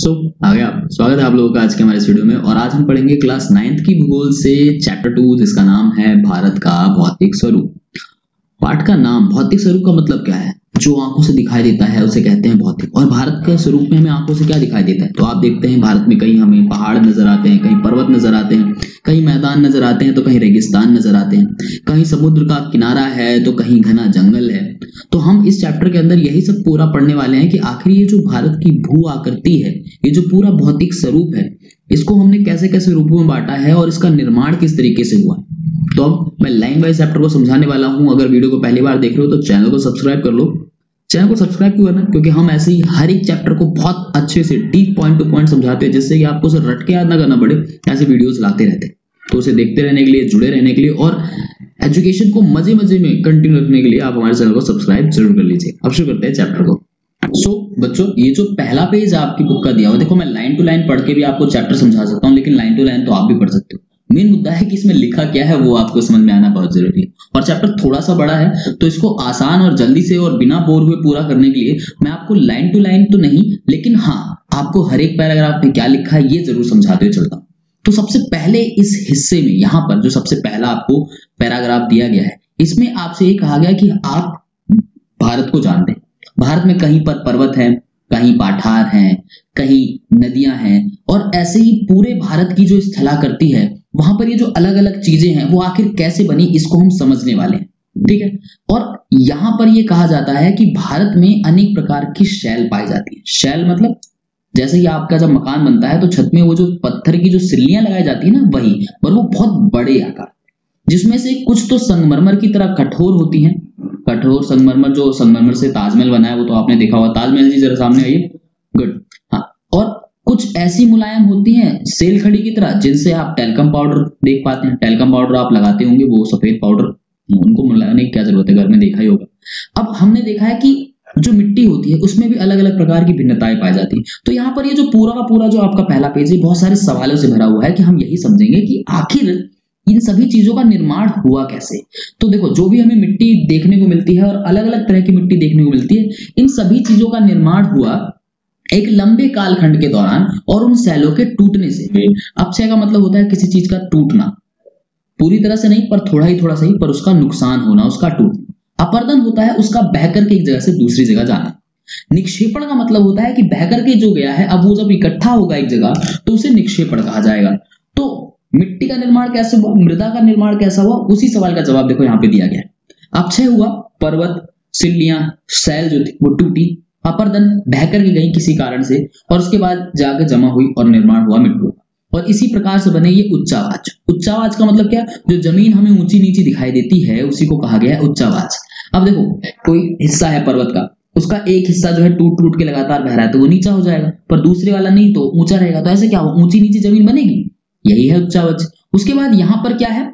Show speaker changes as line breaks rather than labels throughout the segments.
आ गया। स्वागत है आप लोगों का आज के हमारे इस वीडियो में। और आज हम पढ़ेंगे क्लास 9th की भूगोल से चैप्टर 2 जिसका नाम है भारत का भौतिक स्वरूप। पाठ का नाम भौतिक स्वरूप का मतलब क्या है? जो आंखों से दिखाई देता है उसे कहते हैं भौतिक। और भारत के स्वरूप में हमें आंखों से क्या दिखाई देता है? तो आप देखते हैं भारत में कहीं हमें पहाड़ नजर आते हैं, कहीं पर्वत नजर आते हैं, कहीं मैदान नजर आते हैं तो कहीं रेगिस्तान नजर आते हैं, कहीं समुद्र का किनारा है तो कहीं घना जंगल है। तो हम इस चैप्टर के अंदर यही सब पूरा पढ़ने वाले हैं कि आखिर ये जो भारत की भू आकृति है, ये जो पूरा भौतिक स्वरूप है, इसको हमने कैसे कैसे रूपों में बांटा है और इसका निर्माण किस तरीके से हुआ है। तो अब मैं लाइन वाइज चैप्टर को समझाने वाला हूं। अगर वीडियो को पहली बार देख रहे हो तो चैनल को सब्सक्राइब कर लो। चैनल को सब्सक्राइब क्यों करना? क्योंकि हम ऐसे ही हर एक चैप्टर को बहुत अच्छे से डीप पॉइंट टू पॉइंट समझाते हैं, जिससे कि आपको उसे रट के याद ना करना पड़े। ऐसे वीडियोस लाते रहते हैं, तो उसे देखते रहने के लिए, जुड़े रहने के लिए और एजुकेशन को मजे मजे में कंटिन्यू रखने के लिए आप हमारे चैनल को सब्सक्राइब जरूर कर लीजिए। अब शुरू करते हैं चैप्टर को। बच्चों, ये जो पहला पेज आपकी बुक का दिया हुआ, देखो मैं लाइन टू लाइन पढ़ के भी आपको चैप्टर समझा सकता हूँ, लेकिन लाइन टू लाइन तो आप भी पढ़ सकते हो। मेन मुद्दा है कि इसमें लिखा क्या है वो आपको समझ में आना बहुत जरूरी है। और चैप्टर थोड़ा सा बड़ा है, तो इसको आसान और जल्दी से और बिना बोर हुए पूरा करने के लिए मैं आपको लाइन टू लाइन तो नहीं, लेकिन हाँ, आपको हर एक पैराग्राफ में क्या लिखा है ये जरूर समझाते हुए चलता हूँ। तो सबसे पहले इस हिस्से में, यहाँ पर जो सबसे पहला आपको पैराग्राफ दिया गया है, इसमें आपसे ये कहा गया कि आप भारत को जानते हैं। भारत में कहीं पर पर्वत है, कहीं पठार हैं, कहीं नदियां हैं, और ऐसे ही पूरे भारत की जो स्थलाकृति है, वहां पर ये जो अलग अलग चीजें हैं वो आखिर कैसे बनी, इसको हम समझने वाले हैं। ठीक है। और यहां पर ये कहा जाता है कि भारत में अनेक प्रकार की शैल पाई जाती है। शैल मतलब जैसे ही आपका जब मकान बनता है तो छत में वो जो पत्थर की जो सिल्लियां लगाई जाती है ना, वही, और वो बहुत बड़े आकार, जिसमें से कुछ तो संगमरमर की तरह कठोर होती हैं। कठोर संगमरमर, जो संगमरमर से ताजमहल बना है वो तो आपने देखा होगा। ताजमहल जी जरा सामने आइए। गुड। हाँ, और कुछ ऐसी मुलायम होती हैं सेल खड़ी की तरह, जिनसे आप टेल्कम पाउडर देख पाते हैं। टेल्कम पाउडर आप लगाते होंगे, वो सफेद पाउडर, उनको लगाने की क्या जरूरत है, घर में देखा ही होगा। अब हमने देखा है कि जो मिट्टी होती है उसमें भी अलग अलग प्रकार की भिन्नताएं पाई जाती है। तो यहाँ पर ये जो पूरा का पूरा जो आपका पहला पेज है, बहुत सारे सवालों से भरा हुआ है कि हम यही समझेंगे कि आखिर इन सभी चीजों का निर्माण हुआ कैसे। तो देखो, जो भी हमें मिट्टी देखने को मिलती है और अलग अलग तरह की मिट्टी देखने को मिलती है, इन सभी चीजों का निर्माण हुआ एक लंबे कालखंड के दौरान और उन शैलों के टूटने से। अपक्षय का मतलब होता है किसी चीज का टूटना, पूरी तरह से नहीं पर थोड़ा ही थोड़ा सही, पर उसका नुकसान होना, उसका टूटना। अपर्दन होता है उसका बहकर के एक जगह से दूसरी जगह जाना। निक्षेपण का मतलब होता है कि बहकर के जो गया है, अब वो जब इकट्ठा होगा एक जगह तो उसे निक्षेपण कहा जाएगा। तो मिट्टी का निर्माण कैसे हुआ, मृदा का निर्माण कैसा हुआ, उसी सवाल का जवाब देखो यहाँ पे दिया गया है। अपक्षय हुआ, पर्वत, सिल्लियां, शैल जो थी वो टूटी। अपर्दन, बहकर के गई किसी कारण से, और उसके बाद जाकर जमा हुई और निर्माण हुआ मिट्टी का। और इसी प्रकार से बने ये उच्चावाच। उच्चावाच का मतलब क्या? जो जमीन हमें ऊंची नीची दिखाई देती है उसी को कहा गया है उच्चावाच। अब देखो, कोई हिस्सा है पर्वत का, उसका एक हिस्सा जो है टूट टूट के लगातार बह रहा है तो वो नीचा हो जाएगा, पर दूसरे वाला नहीं तो ऊंचा रहेगा। तो ऐसे क्या हो, ऊंची नीची जमीन बनेगी, यही है उच्चावाच। उसके बाद यहाँ पर क्या है,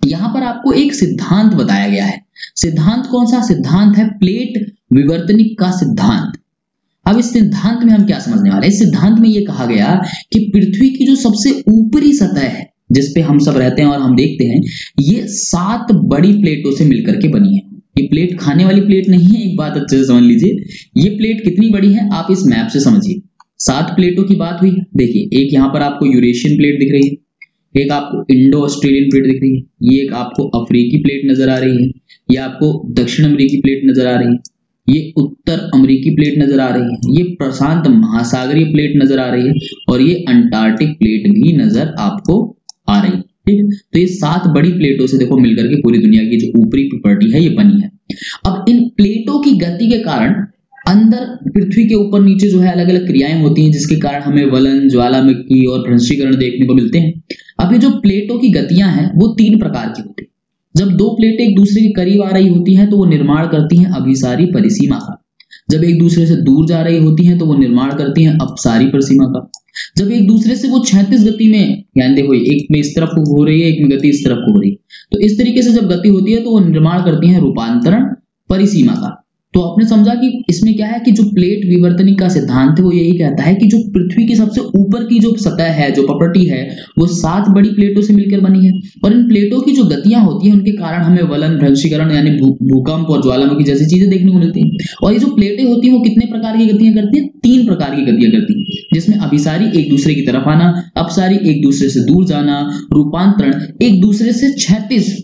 यहाँ पर आपको एक सिद्धांत बताया गया है। सिद्धांत कौन सा सिद्धांत है? प्लेट विवर्तनिक का सिद्धांत। अब इस सिद्धांत में हम क्या समझने वाले हैं? इस सिद्धांत में यह कहा गया कि पृथ्वी की जो सबसे ऊपरी सतह है जिसपे हम सब रहते हैं और हम देखते हैं, ये 7 बड़ी प्लेटों से मिलकर के बनी है। ये प्लेट खाने वाली प्लेट नहीं है, एक बात अच्छे से समझ लीजिए। ये प्लेट कितनी बड़ी है आप इस मैप से समझिए। 7 प्लेटों की बात हुई। देखिए, एक यहाँ पर आपको यूरेशियन प्लेट दिख रही है, एक आपको इंडो ऑस्ट्रेलियन प्लेट दिख रही है, ये एक आपको अफ्रीकी प्लेट नजर आ रही है, ये आपको दक्षिण अमेरिकी प्लेट नजर आ रही है, ये उत्तर अमेरिकी प्लेट नजर आ रही है, ये प्रशांत महासागरीय प्लेट नजर आ रही है, और ये अंटार्कटिक प्लेट भी नजर आपको आ रही है। ठीक है। तो ये 7 बड़ी प्लेटों से देखो मिलकर के पूरी दुनिया की जो ऊपरी प्रॉपर्टी है ये बनी है। अब इन प्लेटों की गति के कारण अंदर पृथ्वी के ऊपर नीचे जो है अलग अलग क्रियाएं होती हैं, जिसके कारण हमें वलन, ज्वालामुखी और भ्रंशीकरण देखने को मिलते हैं। अब ये जो प्लेटों की गतियां हैं वो 3 प्रकार की होती है। जब 2 प्लेटें एक दूसरे के करीब आ रही होती हैं तो वो निर्माण करती हैं अभिसारी परिसीमा का। जब एक दूसरे से दूर जा रही होती हैं तो वो निर्माण करती हैं अपसारी परिसीमा का। जब एक दूसरे से वो 36 गति में, यानी देखो एक में इस तरफ को हो रही है, एक में गति इस तरफ को हो रही है, तो इस तरीके से जब गति होती है तो वो निर्माण करती है रूपांतरण परिसीमा का। तो आपने समझा कि इसमें क्या है कि जो प्लेट विवर्तनिक का सिद्धांत है वो यही कहता है कि जो पृथ्वी की सबसे ऊपर की जो सतह है, जो प्रॉपर्टी है, वो 7 बड़ी प्लेटों से मिलकर बनी है और इन प्लेटों की जो गतियां होती हैं उनके कारण हमें वलन, भ्रंशीकरण यानी भूकंप और ज्वालामुखी जैसी चीजें देखने को मिलती हैं। और ये जो प्लेटें होती हैं वो कितने प्रकार की गतियां करती हैं? 3 प्रकार की गतियां करती हैं, जिसमें अभिसारी एक दूसरे की तरफ आना, अपसारी एक दूसरे से दूर जाना, रूपांतरण एक दूसरे से क्षैतिज,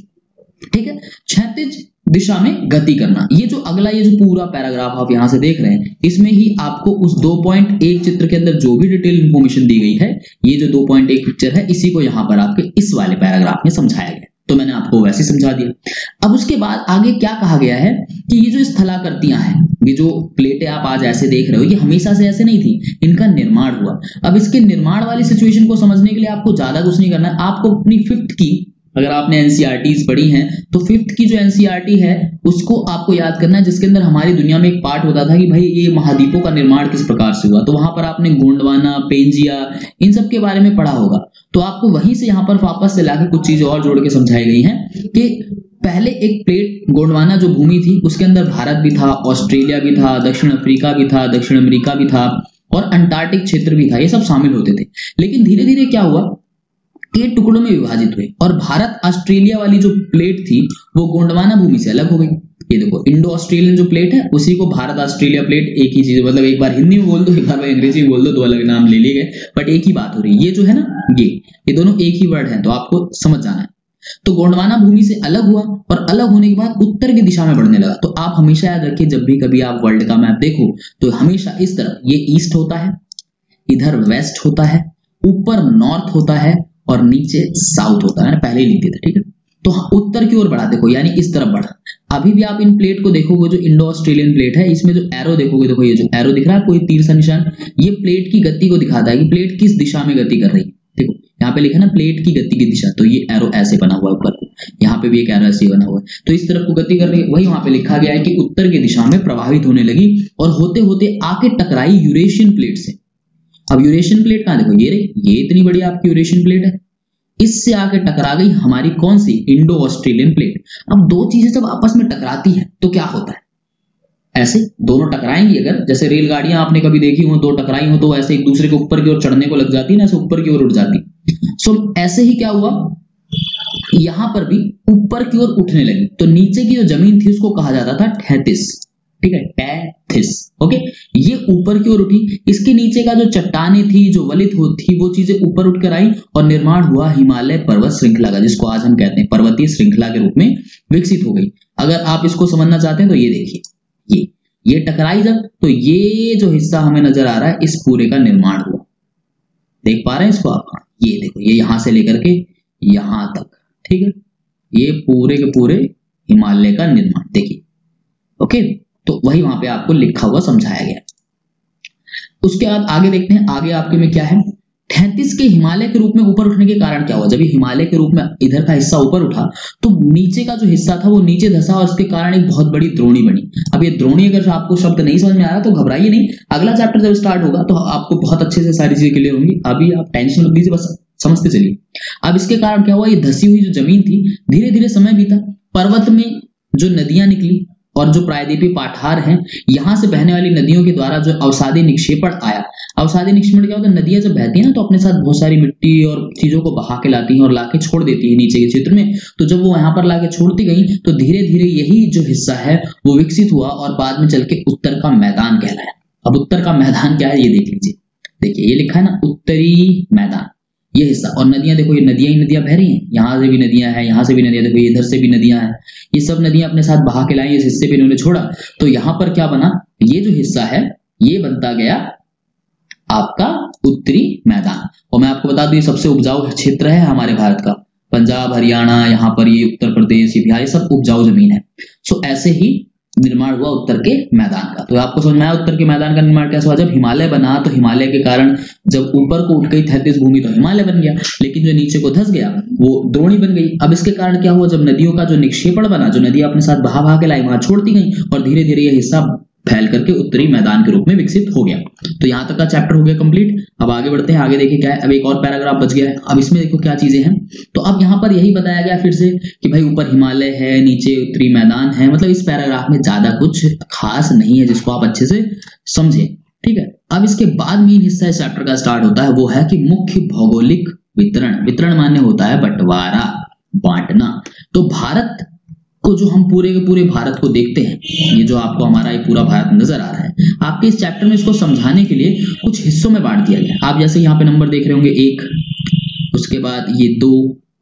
ठीक है, क्षैतिज दिशा में गति करना। ये जो अगला ये जो पूरा पैराग्राफ आप यहां से देख रहे हैं, इसमें ही आपको उस 2.1 चित्र के अंदर जो भी डिटेल इंफॉर्मेशन दी गई है, ये जो 2.1 पिक्चर है, इसी को यहां पर आपके इस वाले पैराग्राफ में समझाया गया। तो मैंने आपको वैसे समझा दिया। अब उसके बाद आगे क्या कहा गया है कि ये जो स्थलाकृतियां हैं, ये जो प्लेटें आप आज ऐसे देख रहे हो, ये हमेशा से ऐसे नहीं थी, इनका निर्माण हुआ। अब इसके निर्माण वाली सिचुएशन को समझने के लिए आपको ज्यादा कुछ नहीं करना है। आपको अपनी 5th की, अगर आपने एनसीईआरटीज पढ़ी हैं तो 5th की जो एनसीईआरटी है उसको आपको याद करना है, जिसके अंदर हमारी दुनिया में एक पार्ट होता था कि भाई ये महाद्वीपों का निर्माण किस प्रकार से हुआ। तो वहां पर आपने गोंडवाना, पेंजिया, इन सब के बारे में पढ़ा होगा। तो आपको वहीं से यहाँ पर वापस से लाके कुछ चीजें और जोड़ के समझाई गई हैं कि पहले एक प्लेट गोंडवाना जो भूमि थी उसके अंदर भारत भी था, ऑस्ट्रेलिया भी था, दक्षिण अफ्रीका भी था, दक्षिण अमेरिका भी था और अंटार्कटिक क्षेत्र भी था, ये सब शामिल होते थे। लेकिन धीरे धीरे क्या हुआ के टुकड़ों में विभाजित हुए और भारत ऑस्ट्रेलिया वाली जो प्लेट थी वो गोंडवाना भूमि से अलग हो गई। ये देखो इंडो ऑस्ट्रेलियन जो प्लेट है उसी को भारत ऑस्ट्रेलिया प्लेट, एक ही चीज, मतलब एक बार हिंदी में बोल दो, एक बार अंग्रेजी में बोल दो, 2 अलग नाम ले लिए गए बट एक ही बात हो रही है। ये जो है ना, ये दोनों एक ही वर्ड है, तो आपको समझ जाना है। तो गोंडवाना भूमि से अलग हुआ और अलग होने के बाद उत्तर की दिशा में बढ़ने लगा। तो आप हमेशा याद रखिए, जब भी कभी आप वर्ल्ड का मैप देखो तो हमेशा इस तरफ ये ईस्ट होता है, इधर वेस्ट होता है, ऊपर नॉर्थ होता है और नीचे साउथ होता है। पहले ही लिख दिया था, ठीक है। तो उत्तर की ओर बढ़ा, देखो यानी इस तरफ बढ़ा। अभी भी आप इन प्लेट को देखोगे, जो इंडो ऑस्ट्रेलियन प्लेट है, इसमें जो एरो देखोगे, देखो ये जो एरो दिख रहा है, कोई तीर सा निशान, ये प्लेट की गति को दिखाता है कि प्लेट किस दिशा में गति कर रही है। देखो यहाँ पे लिखा है ना प्लेट की गति की दिशा, तो ये एरो ऐसे बना हुआ है ऊपर, यहाँ पे भी एक एरो ऐसे बना हुआ है, तो इस तरफ को गति कर रही है। वही वहां पे लिखा गया है कि उत्तर की दिशा में प्रभावित होने लगी और होते होते आके टकराई यूरेशियन प्लेट से। अब यूरेशियन प्लेट कहां, देखो ये इतनी बड़ी आपकी यूरेशियन प्लेट है, इससे आके टकरा गई हमारी कौन सी, इंडो ऑस्ट्रेलियन प्लेट। अब दो चीजें जब आपस में टकराती है तो क्या होता है, ऐसे दोनों टकराएंगी। अगर जैसे रेलगाड़ियां आपने कभी देखी हो, दो टकराई हो तो ऐसे एक दूसरे के ऊपर की ओर चढ़ने को लग जाती है ना, ऐसे ऊपर की ओर उठ जाती। सो ऐसे ही क्या हुआ, यहां पर भी ऊपर की ओर उठने लगी। तो नीचे की जो जमीन थी उसको कहा जाता था ठैतिस, ठीक है, टैथिस, ओके। ये ऊपर की ओर उठी, इसके नीचे का जो चट्टाने थी, जो वलित थी, वो चीजें ऊपर उठकर आई और निर्माण हुआ हिमालय पर्वत श्रृंखला का, जिसको आज हम कहते हैं पर्वतीय श्रृंखला के रूप में विकसित हो गई। अगर आप इसको समझना चाहते हैं तो ये देखिए, ये टकराई जब, तो ये जो हिस्सा हमें नजर आ रहा है, इस पूरे का निर्माण हुआ। देख पा रहे हैं इसको आप, ये देखो, ये यहां से लेकर के यहां तक, ठीक है, ये पूरे के पूरे हिमालय का निर्माण, देखिए, ओके। तो वही वहां पे आपको लिखा हुआ समझाया गया। उसके बाद आगे देखते हैं, आगे आपके में क्या है, 33 के हिमालय के रूप में ऊपर उठने के कारण क्या हुआ। जब ये हिमालय के रूप में इधर का हिस्सा ऊपर उठा तो नीचे का जो हिस्सा था वो नीचे धंसा और उसके कारण एक बहुत बड़ी द्रोणी बनी। अब ये द्रोणी अगर आपको शब्द नहीं समझ में आ रहा तो घबराइए नहीं, अगला चैप्टर जब स्टार्ट होगा तो आपको बहुत अच्छे से सारी चीजें क्लियर होंगी। अभी आप टेंशन मत लीजिए, बस समझते चलिए। अब इसके कारण क्या हुआ, ये धसी हुई जो जमीन थी, धीरे धीरे समय बीता, पर्वत में जो नदियां निकली और जो प्रायद्वीपीय पठार हैं, यहां से बहने वाली नदियों के द्वारा जो अवसादी निक्षेपण आया। अवसादी निक्षेपण क्या होता है, नदियां जब बहती है ना तो अपने साथ बहुत सारी मिट्टी और चीजों को बहा के लाती हैं और लाके छोड़ देती है नीचे के क्षेत्र में। तो जब वो यहाँ पर लाके छोड़ती गई तो धीरे धीरे यही जो हिस्सा है वो विकसित हुआ और बाद में चल के उत्तर का मैदान कहलाया। अब उत्तर का मैदान क्या है ये देख लीजिए, देखिए ये लिखा है ना, उत्तरी मैदान, ये हिस्सा। और नदियां देखो, ये नदियां ही नदियां बह रही हैं, यहाँ से भी नदियां हैं, यहाँ से भी नदियां, देखो इधर से भी नदियां हैं, ये सब नदियां अपने साथ बहा के लाई, इस हिस्से पे इन्होंने छोड़ा। तो यहाँ पर क्या बना, ये जो हिस्सा है ये बनता गया आपका उत्तरी मैदान। और मैं आपको बता दूं ये सबसे उपजाऊ क्षेत्र है हमारे भारत का, पंजाब, हरियाणा, यहाँ पर ये उत्तर प्रदेश, बिहार, ये सब उपजाऊ जमीन है। सो ऐसे ही निर्माण हुआ उत्तर के मैदान का। तो आपको समझ में आया उत्तर के मैदान का निर्माण कैसे हुआ। जब हिमालय बना तो हिमालय के कारण जब ऊपर को उठ गई 33 भूमि तो हिमालय बन गया, लेकिन जो नीचे को धस गया वो द्रोणी बन गई। अब इसके कारण क्या हुआ, जब नदियों का जो निक्षेपण बना, जो नदियां अपने साथ बहा के लाई वहां छोड़ती गई और धीरे धीरे यह हिस्सा फैल करके उत्तरी मैदान के रूप में विकसित हो गया। तो यहाँ तक का चैप्टर हो गया कंप्लीट। अब आगे बढ़ते हैं, आगे देखिए क्या है। अब एक और पैराग्राफ बच गया है। अब इसमें देखो क्या चीजें हैं। तो अब यहाँ पर यही बताया गया फिर से कि भाई ऊपर हिमालय है, नीचे उत्तरी मैदान है। मतलब इस पैराग्राफ में ज्यादा कुछ खास नहीं है जिसको आप अच्छे से समझे, ठीक है। अब इसके बाद मेन हिस्सा इस चैप्टर का स्टार्ट होता है, वो है कि मुख्य भौगोलिक वितरण। वितरण माने होता है बंटवारा, बांटना। तो भारत को जो हम पूरे के पूरे भारत को देखते हैं, ये जो आपको हमारा ये पूरा भारत नजर आ रहा है, आपके इस चैप्टर में इसको समझाने के लिए कुछ हिस्सों में बांट दिया गया। आप जैसे यहाँ पे नंबर देख रहे होंगे 1, उसके बाद ये 2,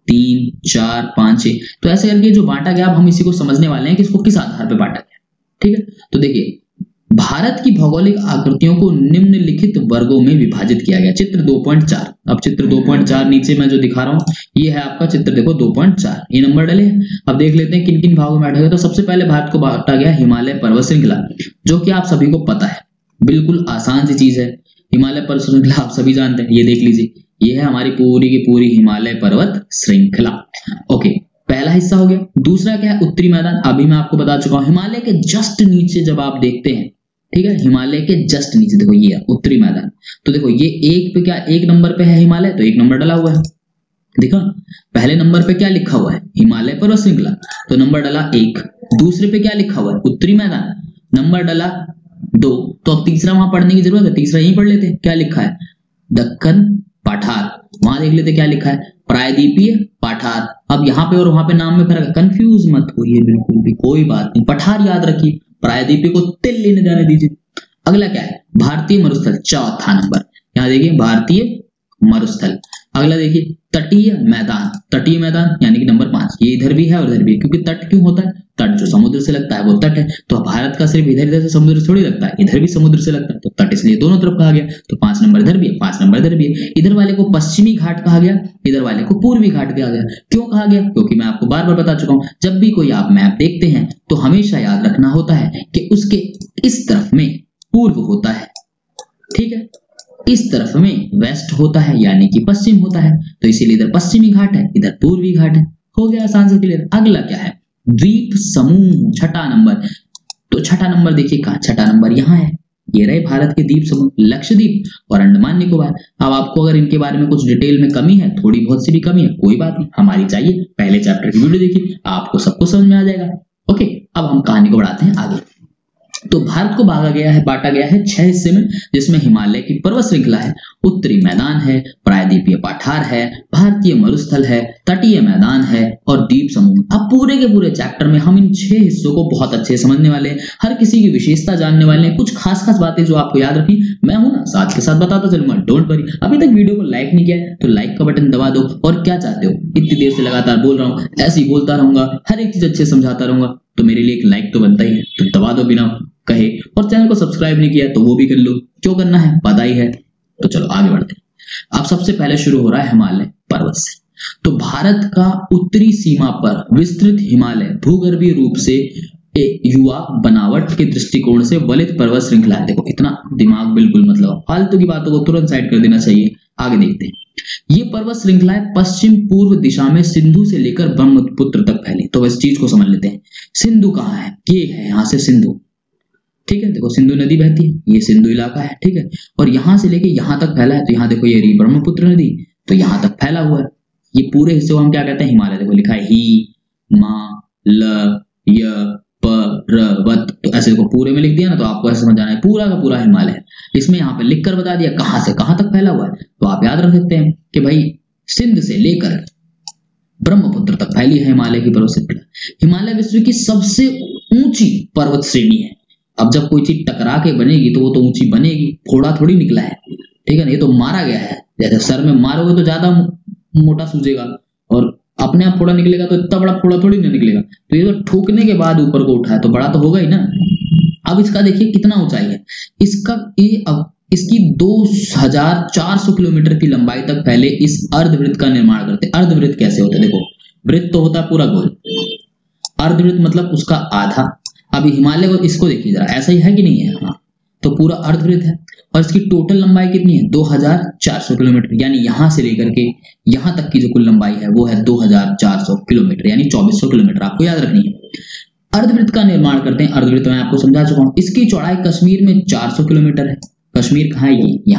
3, 4, 5, 6, तो ऐसे करके जो बांटा गया, अब हम इसी को समझने वाले हैं कि इसको किस आधार पर बांटा गया, ठीक है। तो देखिए भारत की भौगोलिक आकृतियों को निम्नलिखित वर्गों में विभाजित किया गया। चित्र 2.4। अब चित्र 2.4 नीचे मैं जो दिखा रहा हूं ये है आपका चित्र, देखो 2.4, ये नंबर डाले। अब देख लेते हैं किन किन भागों में बांटा गया। तो सबसे पहले भारत को बांटा गया हिमालय पर्वत श्रृंखला, जो कि आप सभी को पता है, बिल्कुल आसान सी चीज है। हिमालय पर्वत श्रृंखला आप सभी जानते हैं, ये देख लीजिए, ये है हमारी पूरी की पूरी हिमालय पर्वत श्रृंखला। ओके, पहला हिस्सा हो गया। दूसरा क्या है, उत्तरी मैदान। अभी मैं आपको बता चुका हूं, हिमालय के जस्ट नीचे जब आप देखते हैं, ठीक है, हिमालय के जस्ट नीचे देखो ये है उत्तरी मैदान। तो देखो ये एक पे क्या, 1 नंबर पे है हिमालय, तो 1 नंबर डाला हुआ है। देखा पहले नंबर पे क्या लिखा हुआ है, हिमालय पर्वत श्रृंखला, तो नंबर डाला 1। दूसरे पे क्या लिखा हुआ है, उत्तरी मैदान, नंबर डाला 2। तो अब तीसरा वहां पढ़ने की जरूरत है, तीसरा यहीं पढ़ लेते हैं। क्या लिखा है, दक्कन पठार। वहां देख लेते क्या लिखा है, प्रायद्वीपीय पठार। अब यहाँ पे और वहां पे नाम में फर्क है, कंफ्यूज मत होइए बिल्कुल भी, कोई बात नहीं, पठार याद रखिए, प्रायद्वीपीय को तिल लेने जाने दीजिए। अगला क्या है, भारतीय मरुस्थल, चौथा नंबर। यहाँ देखिए भारतीय मरुस्थल। अगला देखिए तटीय मैदान, तटीय मैदान यानी कि नंबर 5, ये इधर भी है और इधर भी है, क्योंकि तट क्यों होता है, तट जो समुद्र से लगता है वो तट है। तो भारत का सिर्फ इधर इधर से समुद्र थोड़ी लगता है, इधर भी समुद्र से लगता है, तो तट इसलिए दोनों तरफ कहा गया। तो 5 नंबर इधर भी है, 5 नंबर इधर भी है। इधर वाले को पश्चिमी घाट कहा गया, इधर वाले को पूर्वी घाट कहा गया। क्यों कहा गया, क्योंकि मैं आपको बार बार बता चुका हूं, जब भी कोई आप मैप देखते हैं तो हमेशा याद रखना होता है कि उसके इस तरफ में पूर्व होता है, ठीक है, इस तरफ में वेस्ट होता है यानी कि पश्चिम होता है। तो इसीलिए इधर पश्चिमी घाट है, इधर पूर्वी घाट है। हो गया आसान से क्लियर। अगला क्या है, द्वीप समूह, छठा नंबर। तो छठा नंबर देखिए कहां, छठा नंबर यहाँ है, ये रहे भारत के द्वीप समूह, लक्षद्वीप और अंडमान निकोबार। अब आपको अगर इनके बारे में कुछ डिटेल में कमी है, थोड़ी बहुत सी भी कमी है, कोई बात नहीं, हमारी चाहिए, पहले चैप्टर की वीडियो देखिए, आपको सब कुछ समझ में आ जाएगा। ओके, अब हम कहानी को बढ़ाते हैं आगे। तो भारत को बांटा गया है 6 हिस्से में, जिसमें हिमालय की पर्वत श्रृंखला है, उत्तरी मैदान है, प्रायद्वीपीय पठार है, भारतीय मरुस्थल है, तटीय मैदान है और द्वीप समूह। अब पूरे के पूरे चैप्टर में हम इन 6 हिस्सों को बहुत अच्छे से समझने वाले हैं, हर किसी की विशेषता जानने वाले हैं, कुछ खास खास बातें जो आपको याद रखनी, मैं हूं ना साथ के साथ बताता चलूंगा, डोंट वरी। अभी तक वीडियो को लाइक नहीं किया है तो लाइक का बटन दबा दो। और क्या चाहते हो, इतनी देर से लगातार बोल रहा हूं, ऐसे ही बोलता रहूंगा, हर एक चीज अच्छे समझाता रहूंगा, तो मेरे लिए एक लाइक तो बनता ही है, तो दबा दो बिना कहे। और चैनल को सब्सक्राइब नहीं किया तो वो भी कर लो, क्यों करना है पता ही है। तो चलो आगे बढ़ते हैं। अब सबसे पहले शुरू हो रहा है हिमालय पर्वत से। तो भारत का उत्तरी सीमा पर विस्तृत हिमालय भूगर्भीय रूप से युवा बनावट के दृष्टिकोण से वलित पर्वत श्रृंखला है। देखो इतना दिमाग बिल्कुल मतलब फालतू की बातों को तुरंत साइड कर देना चाहिए। आगे देखते हैं। ये पर्वत श्रृंखलाएं पश्चिम पूर्व दिशा में सिंधु से लेकर ब्रह्मपुत्र तक फैली। तो इस चीज को समझ लेते हैं। सिंधु कहाँ है, ये है यहाँ से सिंधु, ठीक है, देखो सिंधु नदी बहती है, ये सिंधु इलाका है, ठीक है, और यहां से लेके यहां तक फैला है। तो यहाँ देखो ये रही ब्रह्मपुत्र नदी, तो यहां तक फैला हुआ है। ये पूरे हिस्से को हम क्या कहते हैं, हिमालय। देखो लिखा है ही मा ल य प र वत, तो ऐसे देखो पूरे में लिख दिया ना, तो आपको ऐसे समझ जाना है पूरा का पूरा हिमालय है। इसमें यहाँ पे लिखकर बता दिया कहां से कहां तक फैला हुआ है। तो आप याद रख सकते हैं कि भाई सिंध से लेकर ब्रह्मपुत्र तक फैली है हिमालय की पर्वत श्रृंखला। हिमालय विश्व की सबसे ऊंची पर्वत श्रेणी है। अब जब कोई चीज टकरा के बनेगी तो वो तो ऊंची बनेगी, फोड़ा थोड़ी निकला है, ठीक है ना, ये तो मारा गया है। जैसे सर में मारोगे तो ज्यादा मोटा सूझेगा, और अपने आप फोड़ा निकलेगा तो इतना बड़ा फोड़ा थोड़ी ना निकलेगा। तो ये तो ठोकने के बाद ऊपर को उठा है तो बड़ा तो होगा ही ना। अब इसका देखिए कितना ऊंचाई है, इसकी 2400 किलोमीटर की लंबाई तक फैले इस अर्धवृत्त का निर्माण करते। अर्धवृत्त कैसे होता है, देखो वृत्त तो होता है पूरा गोल, अर्धवृत्त मतलब उसका आधा। अभी हिमालय को इसको देखिए जरा, ऐसा ही है कि नहीं है, हाँ, तो पूरा अर्धवृत्त है। और इसकी टोटल लंबाई कितनी है, 2400 किलोमीटर, यानी यहां से लेकर के यहां तक की जो कुल लंबाई है वो है 2400 किलोमीटर, यानी 2400 किलोमीटर आपको याद रखनी है। अर्धवृत्त का निर्माण करते हैं। अर्धवृत्त मैं आपको समझा चुका हूं। इसकी चौड़ाई कश्मीर में 400 किलोमीटर है। कश्मीर कहाँ है? ये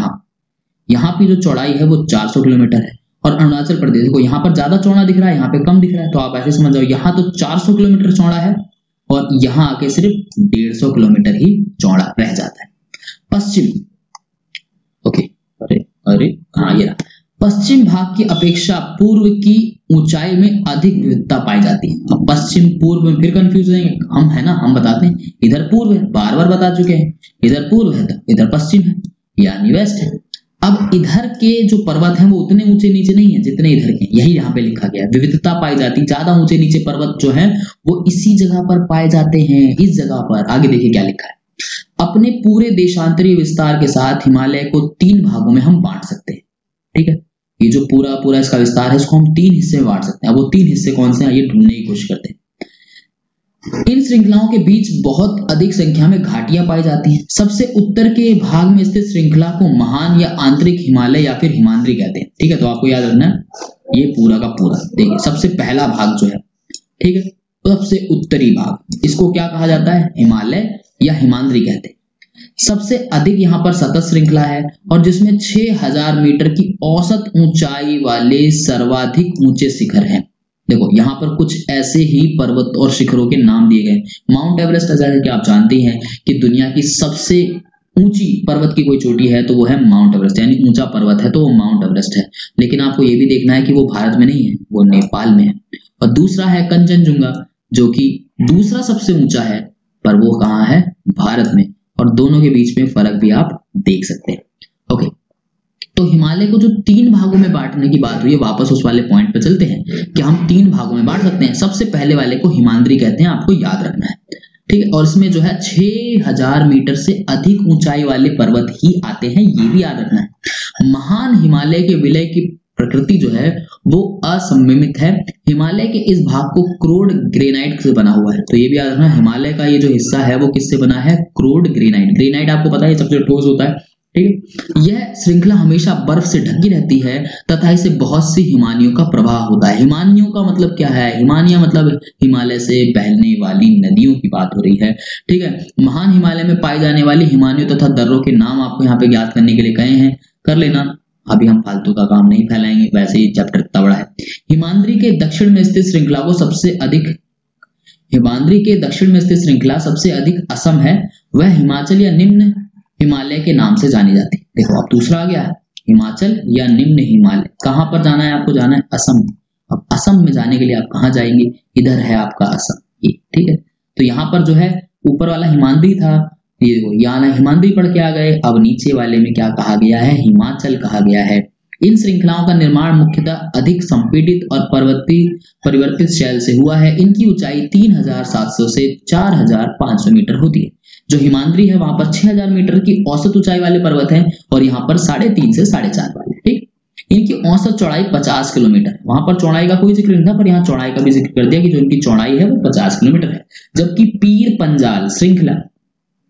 यहाँ की जो चौड़ाई है वो 400 किलोमीटर है। और अरुणाचल प्रदेश को यहाँ पर ज्यादा चौड़ा दिख रहा है, यहाँ पे कम दिख रहा है, तो आप ऐसे समझ जाओ यहाँ तो 400 किलोमीटर चौड़ा है और यहाँ आके सिर्फ 150 किलोमीटर ही चौड़ा रह जाता है। पश्चिम, ओके, अरे हाँ ये रहा। पश्चिम भाग की अपेक्षा पूर्व की ऊंचाई में अधिक विविधता पाई जाती है। अब पश्चिम पूर्व में फिर कंफ्यूज होंगे हम, है ना, हम बताते हैं इधर पूर्व है, बार बार बता चुके हैं, इधर पूर्व है तो इधर पश्चिम है यानी वेस्ट है। अब इधर के जो पर्वत हैं वो उतने ऊंचे नीचे नहीं है जितने इधर के, यही यहाँ पे लिखा गया है। विविधता पाई जाती, ज्यादा ऊंचे नीचे पर्वत जो है वो इसी जगह पर पाए जाते हैं, इस जगह पर। आगे देखिए क्या लिखा है। अपने पूरे देशांतरीय विस्तार के साथ हिमालय को 3 भागों में हम बांट सकते हैं। ठीक है, ये जो पूरा इसका विस्तार है इसको हम 3 हिस्से में बांट सकते हैं। अब वो 3 हिस्से कौन से हैं ये ढूंढने की कोशिश करते हैं। इन श्रृंखलाओं के बीच बहुत अधिक संख्या में घाटियां पाई जाती हैं। सबसे उत्तर के भाग में स्थित श्रृंखला को महान या आंतरिक हिमालय या फिर हिमाद्री कहते हैं। ठीक है, तो आपको याद रखना है ये पूरा का पूरा। देखिए सबसे पहला भाग जो है, ठीक है, सबसे उत्तरी भाग, इसको क्या कहा जाता है? हिमालय या हिमाद्री कहते हैं। सबसे अधिक यहाँ पर सतत श्रृंखला है और जिसमें 6000 मीटर की औसत ऊंचाई वाले सर्वाधिक ऊंचे शिखर हैं। देखो यहाँ पर कुछ ऐसे ही पर्वत और शिखरों के नाम दिए गए। माउंट एवरेस्ट, जैसे कि आप जानते हैं कि दुनिया की सबसे ऊंची पर्वत की कोई चोटी है तो वो है माउंट एवरेस्ट, यानी ऊंचा पर्वत है तो वो माउंट एवरेस्ट है। लेकिन आपको ये भी देखना है कि वो भारत में नहीं है, वो नेपाल में है। और दूसरा है कंचनजुंगा, जो कि दूसरा सबसे ऊंचा है, पर वो कहाँ है? भारत में। और दोनों के बीच में फर्क भी आप देख सकते हैं। ओके, तो हिमालय को जो 3 भागों में बांटने की बात हुई है, वापस उस वाले पॉइंट पे चलते हैं कि हम 3 भागों में बांट सकते हैं। सबसे पहले वाले को हिमाद्री कहते हैं, आपको याद रखना है। ठीक है, और इसमें जो है 6000 मीटर से अधिक ऊंचाई वाले पर्वत ही आते हैं, ये भी याद रखना है। महान हिमालय के विलय की प्रकृति जो है वो असममित है। हिमालय के इस भाग को क्रोड ग्रेनाइट से बना हुआ है, तो ये भी याद रखना। हिमालय का ये जो हिस्सा है वो किससे बना है? क्रोड ग्रेनाइट। ग्रेनाइट आपको पता है सबसे ठोस होता है। ठीक है, यह श्रृंखला हमेशा बर्फ से ढकी रहती है तथा इसे बहुत सी हिमानियों का प्रवाह होता है। हिमानियों का मतलब क्या है? हिमानिया मतलब हिमालय से बहने वाली नदियों की बात हो रही है। ठीक है, महान हिमालय में पाई जाने वाली हिमानियों तथा दर्रों के नाम आपको यहाँ पे ज्ञात करने के लिए कहे हैं, कर लेना। अभी हम फालतू का काम नहीं फैलाएंगे, वैसे ही चैप्टर इतना बड़ा है। हिमाद्री के दक्षिण में स्थित श्रृंखला सबसे अधिक असम है, वह हिमाचल या निम्न हिमालय के नाम से जानी जाती है। देखो अब दूसरा आ गया है, हिमाचल या निम्न हिमालय। कहां पर जाना है? आपको जाना है असम। अब असम में जाने के लिए आप कहां जाएंगे? इधर है आपका असम, ये। ठीक है, तो यहाँ पर जो है ऊपर वाला हिमाद्री था, ये देखो यहाँ हिमाद्री पढ़ के आ गए। अब नीचे वाले में क्या कहा गया है? हिमाचल कहा गया है। इन श्रृंखलाओं का निर्माण मुख्यतः अधिक संपीड़ित और परिवर्तित शैल से हुआ है। इनकी ऊंचाई 3700 से 4500 मीटर होती है। जो हिमाद्री है वहां पर 6000 मीटर की औसत ऊंचाई वाले पर्वत हैं और यहाँ पर 3.5 से 4.5 वाले। ठीक, इनकी औसत चौड़ाई 50 किलोमीटर है। वहां पर चौड़ाई का कोई जिक्र नहीं था, पर यहाँ चौड़ाई का भी जिक्र कर दिया कि जो इनकी चौड़ाई है वो 50 किलोमीटर है। जबकि पीर पंजाल श्रृंखला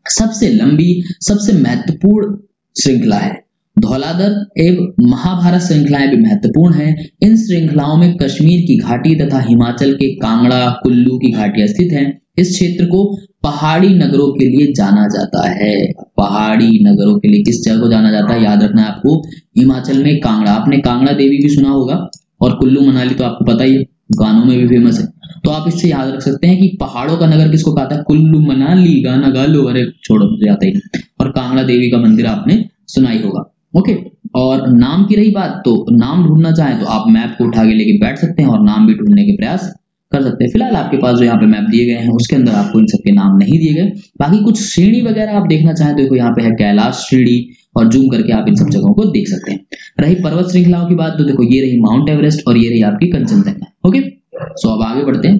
सबसे लंबी, सबसे महत्वपूर्ण श्रृंखला है। धौलाधर एवं महाभारत श्रृंखलाएं भी महत्वपूर्ण हैं। इन श्रृंखलाओं में कश्मीर की घाटी तथा हिमाचल के कांगड़ा, कुल्लू की घाटियां स्थित हैं। इस क्षेत्र को पहाड़ी नगरों के लिए जाना जाता है। पहाड़ी नगरों के लिए किस जगह को जाना जाता है? याद रखना है आपको, हिमाचल में कांगड़ा। आपने कांगड़ा देवी भी सुना होगा, और कुल्लू मनाली तो आपको पता ही है, गानों में भी फेमस है। तो आप इससे याद रख सकते हैं कि पहाड़ों का नगर किसको कहता है? कुल्लू मनाली। गाना गा लो, अरे छोड़ो, मुझे आता ही नहीं। और कांगड़ा देवी का मंदिर आपने सुना ही होगा। ओके, और नाम की रही बात, तो नाम ढूंढना चाहें तो आप मैप को उठा के लेके बैठ सकते हैं और नाम भी ढूंढने के प्रयास कर सकते हैं। फिलहाल आपके पास जो यहाँ पे मैप दिए गए हैं उसके अंदर आपको इन सबके नाम नहीं दिए गए। बाकी कुछ श्रेणी वगैरह आप देखना चाहें तो देखो यहाँ पे है कैलाश श्रेणी, और जूम करके आप इन सब जगहों को देख सकते हैं। रही पर्वत श्रृंखलाओं की बात, तो देखो ये रही माउंट एवरेस्ट और ये रही आपकी कंचनजंगा। ओके, सो अब आगे बढ़ते हैं।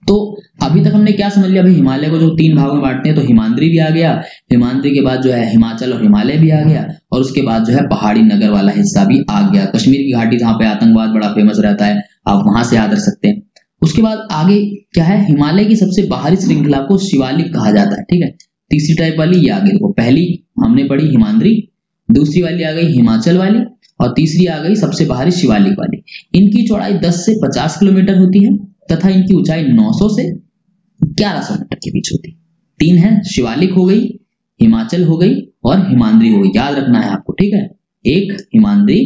तो अभी तक हमने क्या समझ लिया भाई? हिमालय को जो 3 भागों में बांटते हैं, तो हिमाद्री भी आ गया, हिमाद्री के बाद जो है हिमाचल और हिमालय भी आ गया, और उसके बाद जो है पहाड़ी नगर वाला हिस्सा भी आ गया। कश्मीर की घाटी जहाँ पे आतंकवाद बड़ा फेमस रहता है, आप वहां से याद रख सकते हैं। उसके बाद आगे क्या है? हिमालय की सबसे बाहरी श्रृंखला को शिवालिक कहा जाता है। ठीक है, तीसरी टाइप वाली ये आ गई। देखो पहली हमने पढ़ी हिमाद्री, दूसरी वाली आ गई हिमाचल वाली, और तीसरी आ गई सबसे बाहरी शिवालिक वाली। इनकी चौड़ाई 10 से 50 किलोमीटर होती है तथा इनकी ऊंचाई 900 से 1100 मीटर के बीच होती है। 3 है, शिवालिक हो गई, हिमाचल हो गई और हिमाद्री हो गई। याद रखना है आपको, ठीक है। एक हिमाद्री,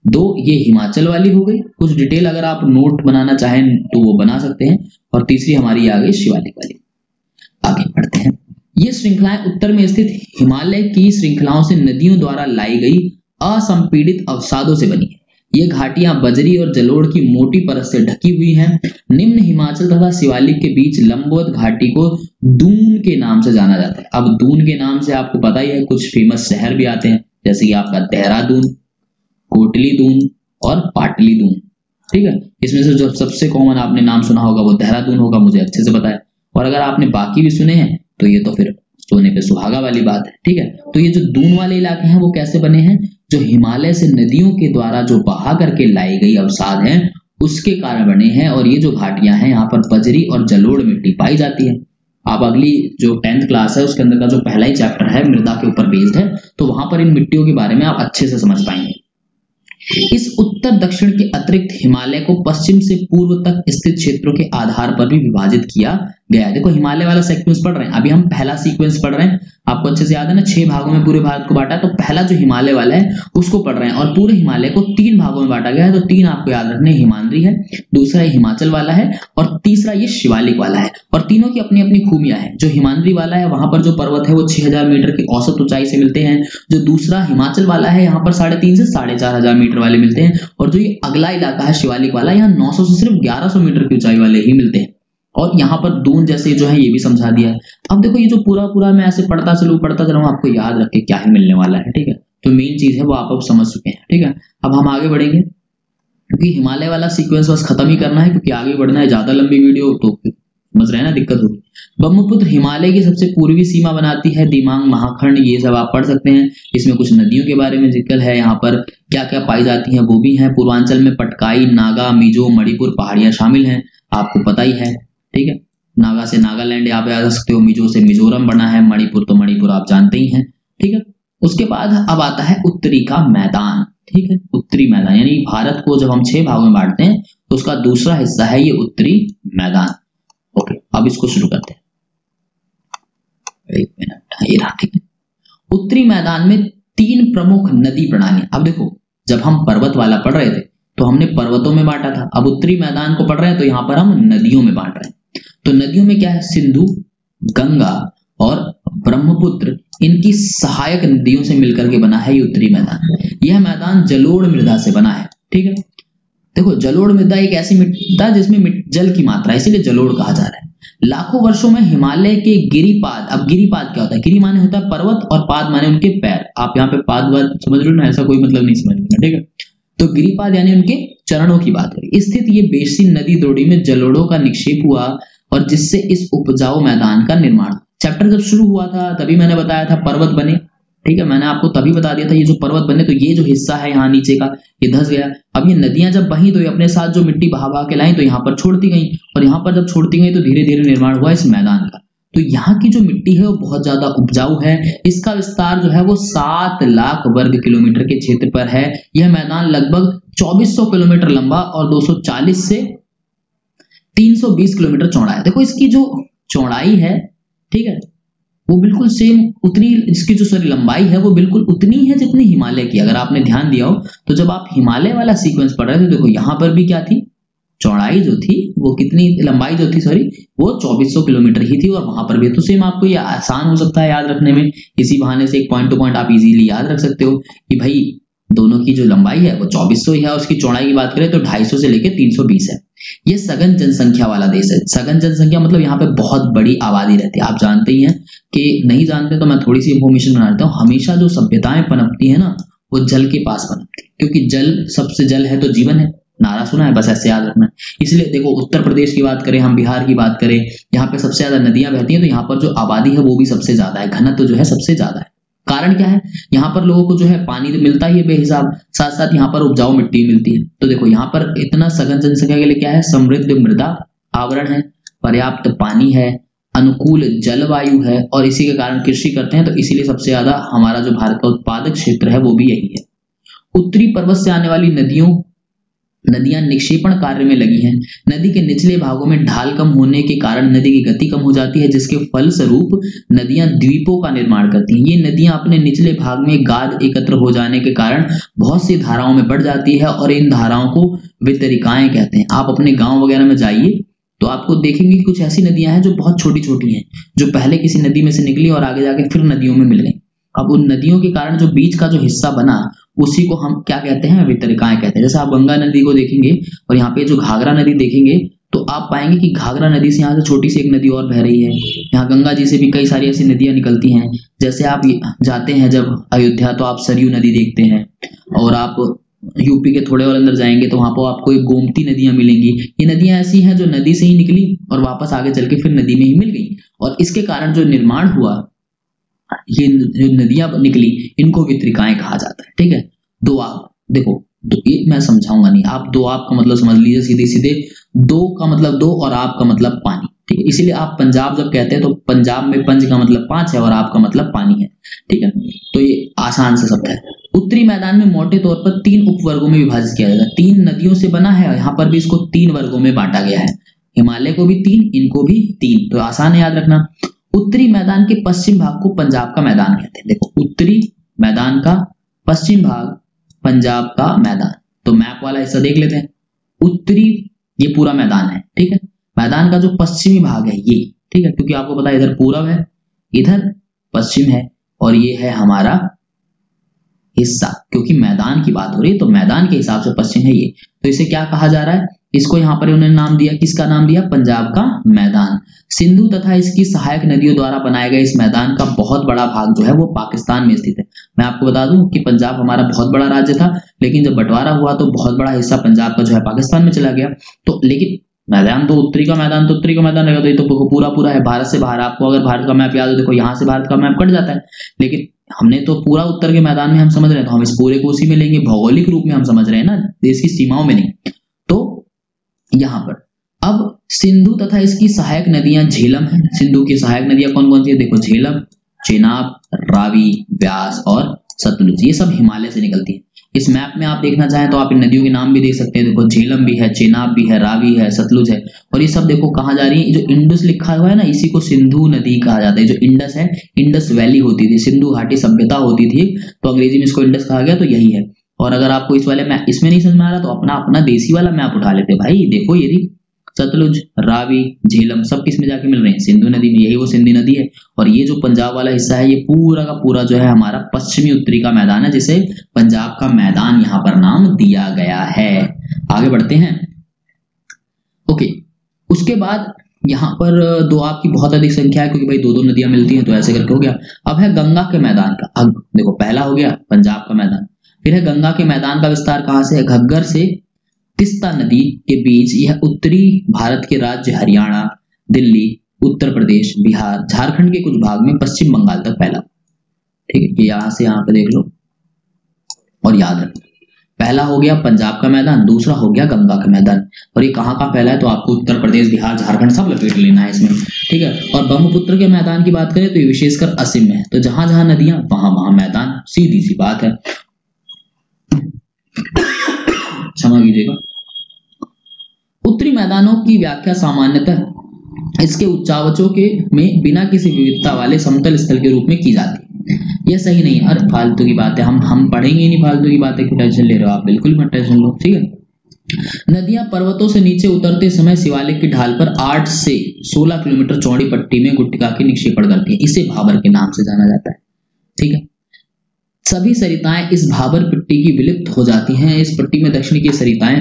2 ये हिमाचल वाली हो गई। कुछ डिटेल अगर आप नोट बनाना चाहें तो वो बना सकते हैं। और तीसरी हमारी आ गई शिवालिक वाली। आगे बढ़ते हैं। ये श्रृंखलाएं उत्तर में स्थित हिमालय की श्रृंखलाओं से नदियों द्वारा लाई गई असंपीड़ित अवसादों से बनी है। ये घाटियां बजरी और जलोढ़ की मोटी परत से ढकी हुई हैं। निम्न हिमाचल तथा शिवालिक के बीच लंबवत घाटी को दून के नाम से जाना जाता है। अब दून के नाम से आपको पता ही है, कुछ फेमस शहर भी आते हैं, जैसे कि आपका देहरादून, कोटली दून और पाटली दून, ठीक है। इसमें से जो सबसे कॉमन आपने नाम सुना होगा वो देहरादून होगा, मुझे अच्छे से पता है। और अगर आपने बाकी भी सुने हैं तो ये तो फिर सोने पे सुहागा वाली बात है, ठीक है। तो ये जो दून वाले इलाके हैं वो कैसे बने हैं? जो हिमालय से नदियों के द्वारा जो बहा करके लाई गई अवसाद हैं उसके कारण बने हैं। और ये जो घाटियां हैं यहाँ पर बजरी और जलोढ़ मिट्टी पाई जाती है। आप अगली जो 10th क्लास है उसके अंदर का जो पहला ही चैप्टर है मृदा के ऊपर बेस्ड है, तो वहां पर इन मिट्टियों के बारे में आप अच्छे से समझ पाएंगे। इस उत्तर दक्षिण के अतिरिक्त हिमालय को पश्चिम से पूर्व तक स्थित क्षेत्रों के आधार पर भी विभाजित किया गया है। देखो हिमालय वाला सीक्वेंस पढ़ रहे हैं, अभी हम पहला सीक्वेंस पढ़ रहे हैं, आपको अच्छे से याद है ना, 6 भागों में पूरे भारत को बांटा है। तो पहला जो हिमालय वाला है उसको पढ़ रहे हैं और पूरे हिमालय को 3 भागों में बांटा गया है। तो 3 आपको याद रखने, हिमाद्री है, दूसरा हिमाचल वाला है और तीसरा ये शिवालिक वाला है। और तीनों की अपनी अपनी खूबियां हैं। जो हिमाद्री वाला है वहां पर जो पर्वत है वो 6000 मीटर की औसत ऊंचाई से मिलते हैं। जो दूसरा हिमाचल वाला है यहाँ पर 3.5 से 4500 मीटर वाले मिलते हैं। और जो ये अगला इलाका है शिवालिक वाला, यहाँ 900 से सिर्फ 1100 मीटर की ऊंचाई वाले ही मिलते हैं। और यहाँ पर दून जैसे जो है ये भी समझा दिया है। अब देखो ये जो पूरा मैं ऐसे पढ़ता चलूं आपको याद रख के क्या ही मिलने वाला है, ठीक है। तो मेन चीज है वो आप अब समझ चुके हैं, ठीक है। अब हम आगे बढ़ेंगे क्योंकि हिमालय वाला सीक्वेंस बस खत्म ही करना है, क्योंकि आगे बढ़ना है, ज्यादा लंबी वीडियो तो समझ रहे हैं ना, दिक्कत होगी। ब्रह्मपुत्र हिमालय की सबसे पूर्वी सीमा बनाती है। दिमांग, महाखंड, ये सब आप पढ़ सकते हैं। इसमें कुछ नदियों के बारे में जिक्र है, यहाँ पर क्या क्या पाई जाती हैं वो भी है। पूर्वांचल में पटकाई, नागा, मिजो, मणिपुर पहाड़ियां शामिल हैं, आपको पता ही है, ठीक है। नागा से नागालैंड आप आ सकते हो, मिजो से मिजोरम बना है, मणिपुर तो मणिपुर आप जानते ही हैं, ठीक है। उसके बाद अब आता है उत्तरी का मैदान, ठीक है। उत्तरी मैदान यानी भारत को जब हम 6 भागों में बांटते हैं तो उसका दूसरा हिस्सा है ये उत्तरी मैदान। ओके, अब इसको शुरू करते हैं। एक मिनट, ये रहा, ठीक है। उत्तरी मैदान में 3 प्रमुख नदी प्रणाली। अब देखो जब हम पर्वत वाला पढ़ रहे थे तो हमने पर्वतों में बांटा था, अब उत्तरी मैदान को पढ़ रहे हैं तो यहाँ पर हम नदियों में बांट रहे हैं। तो नदियों में क्या है? सिंधु, गंगा और ब्रह्मपुत्र, इनकी सहायक नदियों से मिलकर के बना है ये उत्तरी मैदान। यह मैदान जलोढ़ मृदा से बना है, ठीक है। देखो जलोढ़ मृदा एक ऐसी मृदा जिसमें जल की मात्रा, इसीलिए जलोढ़ कहा जा रहा है। लाखों वर्षों में हिमालय के गिरिपाद, अब गिरिपाद क्या होता है? गिरि माने होता है पर्वत और पाद माने उनके पैर। आप यहाँ पे पाद वाद समझ रहे हो ना, ऐसा कोई मतलब नहीं समझ रहे, ठीक है। तो गिरिपाद यानी उनके चरणों की बात है। स्थित ये बेसिन नदी द्रोणी में जलोढ़ों का निक्षेप हुआ और जिससे इस उपजाऊ मैदान का निर्माण। चैप्टर जब शुरू हुआ था तभी मैंने बताया था पर्वत बने, ठीक है। मैंने आपको तभी बता दिया था ये जो पर्वत बने तो ये जो हिस्सा है यहाँ नीचे का ये धंस गया। अब ये नदियां जब बही तो ये अपने साथ जो मिट्टी बहा के लाई तो यहाँ पर छोड़ती गई, और यहाँ पर जब छोड़ती गई तो धीरे धीरे निर्माण हुआ इस मैदान का। तो यहाँ की जो मिट्टी है वो बहुत ज्यादा उपजाऊ है। इसका विस्तार जो है वो 7 लाख वर्ग किलोमीटर के क्षेत्र पर है। यह मैदान लगभग 2400 किलोमीटर लंबा और 240 से 320 किलोमीटर चौड़ा है। देखो इसकी जो चौड़ाई है, ठीक है, वो बिल्कुल सेम उतनी, इसकी जो लंबाई है वो बिल्कुल उतनी है जितनी हिमालय की। अगर आपने ध्यान दिया हो तो जब आप हिमालय वाला सीक्वेंस पढ़ रहे थे देखो यहाँ पर भी क्या थी, चौड़ाई जो थी वो कितनी, लंबाई जो थी सॉरी वो 2400 किलोमीटर ही थी, और वहां पर भी। तो सेम आपको ये आसान हो सकता है याद रखने में, इसी बहाने से एक पॉइंट टू पॉइंट आप इजीली याद रख सकते हो कि भाई दोनों की जो लंबाई है वो 2400 ही है, और उसकी चौड़ाई की बात करें तो 250 से लेकर 320 है। ये सघन जनसंख्या वाला देश है। सघन जनसंख्या मतलब यहाँ पे बहुत बड़ी आबादी रहती है। आप जानते ही हैं कि नहीं जानते तो मैं थोड़ी सी इंफॉर्मेशन बना देता हूँ। हमेशा जो सभ्यताएं पनपती है ना वो जल के पास पनपती है, क्योंकि जल, सबसे जल है तो जीवन है, नारा सुना है, बस ऐसे याद रखना है। इसलिए देखो उत्तर प्रदेश की बात करें, हम बिहार की बात करें, यहाँ पे सबसे ज्यादा नदियां बहती हैं, तो यहाँ पर जो आबादी है वो भी सबसे ज्यादा है, घनत्व जो है सबसे ज्यादा है। कारण क्या है? यहाँ पर लोगों को जो है पानी तो मिलता ही है बेहिसाब, साथ साथ यहाँ पर उपजाऊ मिट्टी मिलती है। तो देखो यहाँ पर इतना सघन जनसंख्या के लिए क्या है? समृद्ध मृदा आवरण है, पर्याप्त पानी है, अनुकूल जलवायु है, और इसी के कारण कृषि करते हैं। तो इसीलिए सबसे ज्यादा हमारा जो भारत का उत्पादक क्षेत्र है वो भी यही है। उत्तरी पर्वत से आने वाली नदियों नदियां निक्षेपण कार्य में लगी हैं। नदी के निचले भागों में ढाल कम होने के कारण नदी की गति कम हो जाती है, जिसके फलस्वरूप नदियां द्वीपों का निर्माण करती हैं। ये नदियां अपने निचले भाग में गाद एकत्र हो जाने के कारण बहुत सी धाराओं में बढ़ जाती है और इन धाराओं को वितरिकाएं कहते हैं। आप अपने गांव वगैरह में जाइए तो आपको देखेंगे कि कुछ ऐसी नदियां हैं जो बहुत छोटी छोटी हैं, जो पहले किसी नदी में से निकली और आगे जाके फिर नदियों में मिल गई। अब उन नदियों के कारण जो बीच का जो हिस्सा बना उसी को हम क्या कहते हैं, वितरिकाएं कहते हैं। जैसे आप गंगा नदी को देखेंगे और यहाँ पे जो घाघरा नदी देखेंगे तो आप पाएंगे कि घाघरा नदी से यहाँ से छोटी सी एक नदी और बह रही है। यहाँ गंगा जी से भी कई सारी ऐसी नदियां निकलती हैं। जैसे आप जाते हैं जब अयोध्या तो आप सरयू नदी देखते हैं, और आप यूपी के थोड़े और अंदर जाएंगे तो वहां पर आपको एक गोमती नदियां मिलेंगी। ये नदियां ऐसी हैं जो नदी से ही निकली और वापस आगे चल के फिर नदी में ही मिल गई, और इसके कारण जो निर्माण हुआ, ये जो नदियां निकली इनको वितरिकाएं कहा जाता है। ठीक है, दोआब देखो, ये मैं समझाऊंगा नहीं, आप दोआब का मतलब समझ लीजिए सीधे सीधे। दो का मतलब दो और आब का मतलब पानी। ठीक है, इसीलिए आप पंजाब जब कहते हैं तो पंजाब में पंज का मतलब 5 है और आब का मतलब पानी है। ठीक है, तो ये आसान से शब्द है। उत्तरी मैदान में मोटे तौर पर 3 उपवर्गों में विभाजित किया जाता है। 3 नदियों से बना है, यहाँ पर भी इसको 3 वर्गों में बांटा गया है। हिमालय को भी 3, इनको भी 3, तो आसान है याद रखना। उत्तरी मैदान के पश्चिम भाग को पंजाब का मैदान कहते हैं। देखो, उत्तरी मैदान का पश्चिम भाग पंजाब का मैदान। तो मैप वाला हिस्सा देख लेते हैं। उत्तरी ये पूरा मैदान है। ठीक है, मैदान का जो पश्चिमी भाग है ये, ठीक है, क्योंकि आपको पता है इधर पूरब है, इधर पश्चिम है, और ये है हमारा हिस्सा। क्योंकि मैदान की बात हो रही है तो मैदान के हिसाब से पश्चिम है ये, तो इसे क्या कहा जा रहा है, इसको यहाँ पर उन्होंने नाम दिया, किसका नाम दिया, पंजाब का मैदान। सिंधु तथा इसकी सहायक नदियों द्वारा बनाए गए इस मैदान का बहुत बड़ा भाग जो है वो पाकिस्तान में स्थित है। मैं आपको बता दूं कि पंजाब हमारा बहुत बड़ा राज्य था, लेकिन जब बंटवारा हुआ तो बहुत बड़ा हिस्सा पंजाब का जो है पाकिस्तान में चला गया। तो लेकिन मैदान तो उत्तरी का मैदान तो उत्तरी का मैदान रहेगा, तो ये तो पूरा पूरा है भारत से बाहर। आपको अगर भारत का मैप याद हो, देखो यहाँ से भारत का मैप कट जाता है, लेकिन हमने तो पूरा उत्तर के मैदान में हम समझ रहे हैं, तो हम इस पूरे को उसी में लेंगे, भौगोलिक रूप में हम समझ रहे हैं ना, देश की सीमाओं में नहीं। तो यहाँ पर अब सिंधु तथा इसकी सहायक नदियां झेलम है। सिंधु की सहायक नदियां कौन कौन सी है, देखो, झेलम, चेनाब, रावी, व्यास और सतलुज, ये सब हिमालय से निकलती है। इस मैप में आप देखना चाहें तो आप इन नदियों के नाम भी देख सकते हैं। देखो, झेलम भी है, चेनाब भी है, रावी है, सतलुज है, और ये सब देखो कहाँ जा रही है। जो इंडस लिखा हुआ है ना, इसी को सिंधु नदी कहा जाता है। जो इंडस है, इंडस वैली होती थी, सिंधु घाटी सभ्यता होती थी, तो अंग्रेजी में इसको इंडस कहा गया, तो यही है। और अगर आपको इस वाले मैप इसमें नहीं समझ में आ रहा तो अपना अपना देसी वाला मैप उठा लेते भाई। देखो, ये सतलुज, रावी, झेलम सब किस में जाके मिल रहे हैं, सिंधु नदी में। यही वो सिंधु नदी है। और ये जो पंजाब वाला हिस्सा है, ये पूरा का पूरा जो है हमारा पश्चिमी उत्तरी का मैदान है, जिसे पंजाब का मैदान यहाँ पर नाम दिया गया है। आगे बढ़ते हैं। ओके, उसके बाद यहाँ पर दोआब की बहुत अधिक संख्या है, क्योंकि भाई 2-2 नदियां मिलती हैं, तो ऐसे करके हो गया। अब है गंगा के मैदान का। अब देखो, पहला हो गया पंजाब का मैदान, फिर है गंगा के मैदान का विस्तार कहाँ से है, घग्गर से तिस्ता नदी के बीच। यह उत्तरी भारत के राज्य हरियाणा, दिल्ली, उत्तर प्रदेश, बिहार, झारखंड के कुछ भाग में पश्चिम बंगाल तक फैला। ठीक है, ये यहां से यहां पे देख लो और याद रखो। पहला हो गया पंजाब का मैदान, दूसरा हो गया गंगा का मैदान। और ये कहाँ कहाँ फैला है, तो आपको उत्तर प्रदेश, बिहार, झारखंड सब लपेट लेना है इसमें। ठीक है, और ब्रह्मपुत्र के मैदान की बात करें तो ये विशेषकर असम में है। तो जहां जहां नदियां वहां वहां मैदान, सीधी सी बात है। क्षमा कीजिएगा। उत्तरी मैदानों की व्याख्या सामान्यतः इसके उच्चावचों के में बिना किसी विविधता वाले समतल स्थल के रूप में की जाती है। यह सही नहीं है, अरे फालतू की बात है, हम पढ़ेंगे नहीं, फालतू की बात है, क्यों टेंशन ले रहे हो आप, बिल्कुल मत टेंशन लो। ठीक है, नदियां पर्वतों से नीचे उतरते समय शिवालिक की ढाल पर 8 से 16 किलोमीटर चौड़ी पट्टी में गुटका की निक्षेपण करती है। इसे भाबर के नाम से जाना जाता है। ठीक है, सभी सरिताएं इस भाबर पट्टी की विलुप्त हो जाती हैं। इस पट्टी में दक्षिण की सरिताएं,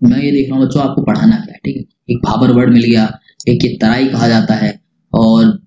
मैं ये देख रहा हूं बच्चों, आपको पढ़ाना क्या है। ठीक है, एक भाबर वर्ड मिल गया, एक ये तराई कहा जाता है। और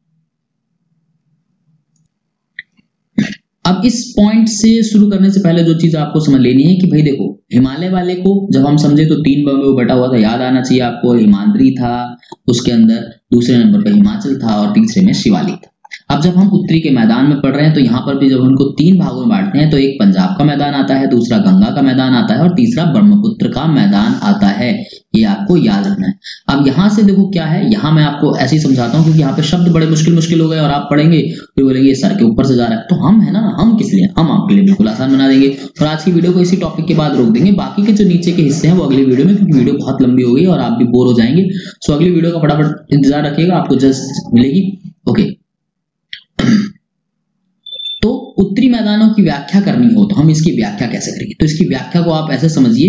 अब इस पॉइंट से शुरू करने से पहले जो चीज आपको समझ लेनी है कि भाई देखो, हिमालय वाले को जब हम समझे तो 3 भागों में बटा हुआ था, याद आना चाहिए आपको। हिमाद्री था, उसके अंदर दूसरे नंबर पर हिमाचल था और तीसरे में शिवालिक था। अब जब हम उत्तरी के मैदान में पढ़ रहे हैं तो यहाँ पर भी जब उनको 3 भागों में बांटते हैं तो एक पंजाब का मैदान आता है, दूसरा गंगा का मैदान आता है और तीसरा ब्रह्मपुत्र का मैदान आता है। ये आपको याद रखना है। अब यहाँ से देखो क्या है, यहाँ मैं आपको ऐसे ही समझाता हूँ क्योंकि यहाँ पे शब्द बड़े मुश्किल हो गए और आप पढ़ेंगे फिर बोलेंगे ये सर के ऊपर से जा रहा है। तो हम है ना, हम किस लिए, हम आपके लिए बिल्कुल आसान बना देंगे और आज की वीडियो को इसी टॉपिक के बाद रोक देंगे। बाकी के जो नीचे के हिस्से हैं वो अगली वीडियो में, क्योंकि वीडियो बहुत लंबी हो गई और आप भी बोर हो जाएंगे। सो अगली वीडियो का फटाफट इंतजार रखिएगा, आपको जस्ट मिलेगी। ओके, तो उत्तरी मैदानों की व्याख्या करनी हो तो हम इसकी व्याख्या कैसे करेंगे? तो इसकी व्याख्या को आप ऐसे समझिए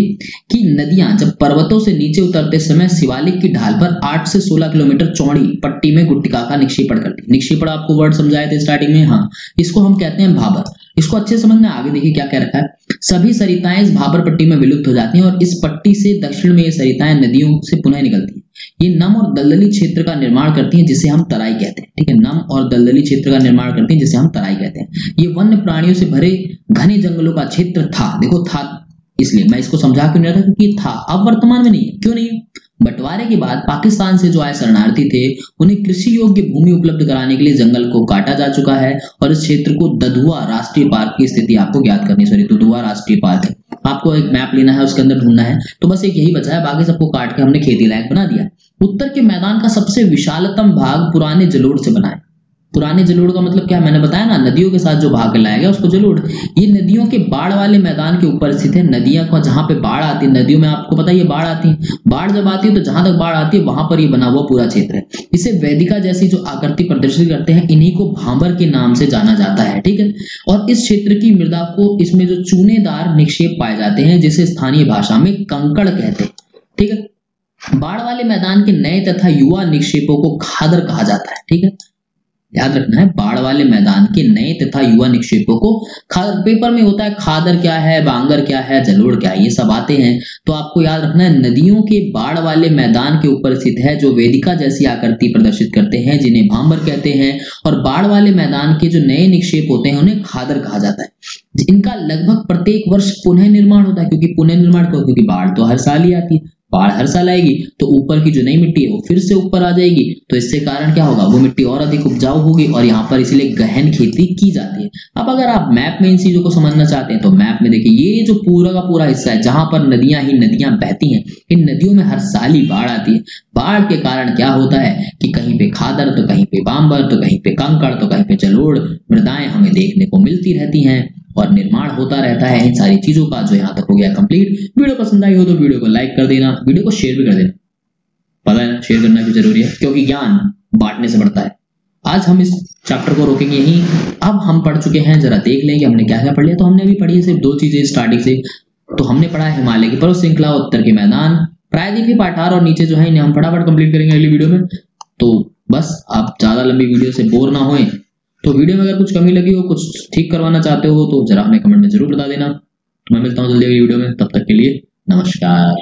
कि नदियां जब पर्वतों से नीचे उतरते समय शिवालिक की ढाल पर 8 से 16 किलोमीटर चौड़ी पट्टी में गुट्टिका का निक्षेपण करती है। निक्षेपण आपको वर्ड समझाए थे स्टार्टिंग में, हाँ, इसको हम कहते हैं भाबर। इसको अच्छे समझना, आगे देखिए क्या कह रखा है। सभी सरिताएं इस भाबर पट्टी में विलुप्त हो जाती हैं और इस पट्टी से दक्षिण में ये सरिताएं नदियों से पुनः निकलती हैं। ये नम और दलदली क्षेत्र का निर्माण करती हैं जिसे हम तराई कहते हैं। ठीक है, नम और दलदली क्षेत्र का निर्माण करती हैं जिसे हम तराई कहते हैं। ये वन्य प्राणियों से भरे घने जंगलों का क्षेत्र था। देखो था, इसलिए मैं इसको समझा क्यों नहीं रहा था, क्योंकि था, अब वर्तमान में नहीं है। क्यों नहीं है? बंटवारे के बाद पाकिस्तान से जो आए शरणार्थी थे उन्हें कृषि योग्य भूमि उपलब्ध कराने के लिए जंगल को काटा जा चुका है और इस क्षेत्र को दधुआ राष्ट्रीय पार्क की स्थिति आपको ज्ञात करनी, सॉरी दुधुआ राष्ट्रीय पार्क है। आपको एक मैप लेना है, उसके अंदर ढूंढना है, तो बस एक यही बचा है, बाकी सबको काट के हमने खेती लायक बना दिया। उत्तर के मैदान का सबसे विशालतम भाग पुराने जलोढ़ से बना है। पुराने जलोढ़ का मतलब क्या है, मैंने बताया ना, नदियों के साथ जो भाग लाया गया उसको जलोढ़। ये नदियों के बाढ़ वाले मैदान के ऊपर स्थित है। नदियां को जहां पे बाढ़ आती है, नदियों में आपको पता है ये बाढ़ आती है, बाढ़ जब आती है तो जहां तक बाढ़ आती है वहां पर ये बना हुआ पूरा क्षेत्र है। इसे वेदिका जैसी जो आकृति प्रदर्शित करते हैं, इन्हीं को भाबर के नाम से जाना जाता है। ठीक है, और इस क्षेत्र की मृदा को, इसमें जो चूनेदार निक्षेप पाए जाते हैं जिसे स्थानीय भाषा में कंकड़ कहते हैं। ठीक है, बाढ़ वाले मैदान के नए तथा युवा निक्षेपों को खादर कहा जाता है। ठीक है, याद रखना है, बाढ़ वाले मैदान के नए तथा युवा निक्षेपों को खादर, पेपर में होता है खादर क्या है, बांगर क्या है, जलोढ़ क्या है, ये सब आते हैं। तो आपको याद रखना है नदियों के बाढ़ वाले मैदान के ऊपर स्थित है जो वेदिका जैसी आकृति प्रदर्शित करते हैं जिन्हें भांबर कहते हैं, और बाढ़ वाले मैदान के जो नए निक्षेप होते हैं उन्हें खादर कहा जाता है। इनका लगभग प्रत्येक वर्ष पुनः निर्माण होता है। क्योंकि पुनः निर्माण क्यों? क्योंकि बाढ़ तो हर साल ही आती है, बाढ़ हर साल आएगी तो ऊपर की जो नई मिट्टी है वो फिर से ऊपर आ जाएगी, तो इससे कारण क्या होगा, वो मिट्टी और अधिक उपजाऊ होगी और यहाँ पर इसलिए गहन खेती की जाती है। अब अगर आप मैप में इन चीजों को समझना चाहते हैं तो मैप में देखिए, ये जो पूरा का पूरा हिस्सा है जहां पर नदियां ही नदियां बहती हैं, इन नदियों में हर साल ही बाढ़ आती है। बाढ़ के कारण क्या होता है कि कहीं पे खादर तो कहीं पे बांबर तो कहीं पे कंकड़ तो कहीं पे जलोढ़ मृदाएं हमें देखने को मिलती रहती हैं और निर्माण होता रहता है इन सारी चीजों का, जो यहाँ तक हो गया कंप्लीट। वीडियो पसंद आई हो तो वीडियो को लाइक कर देना, वीडियो को शेयर भी कर देना। पता है ना, शेयर करना भी जरूरी है क्योंकि ज्ञान बांटने से बढ़ता है। आज हम इस चैप्टर को रोकेंगे यहीं। अब हम पढ़ चुके हैं, जरा देख लें कि हमने क्या क्या पढ़ लिया। तो हमने अभी पढ़ी है सिर्फ 2 चीजें स्टार्टिंग से। तो हमने पढ़ा है हिमालय की पर्वत श्रृंखला, उत्तर के मैदान, प्रायद्वीपीय पठार और नीचे जो है इन्हें हम फटाफट कंप्लीट करेंगे अगली वीडियो में। तो बस आप ज्यादा लंबी वीडियो से बोर ना होएं, तो वीडियो में अगर कुछ कमी लगी हो, कुछ ठीक करवाना चाहते हो तो जरा हमें कमेंट में जरूर बता देना। तो मैं मिलता हूँ जल्दी अगली वीडियो में, तब तक के लिए नमस्कार।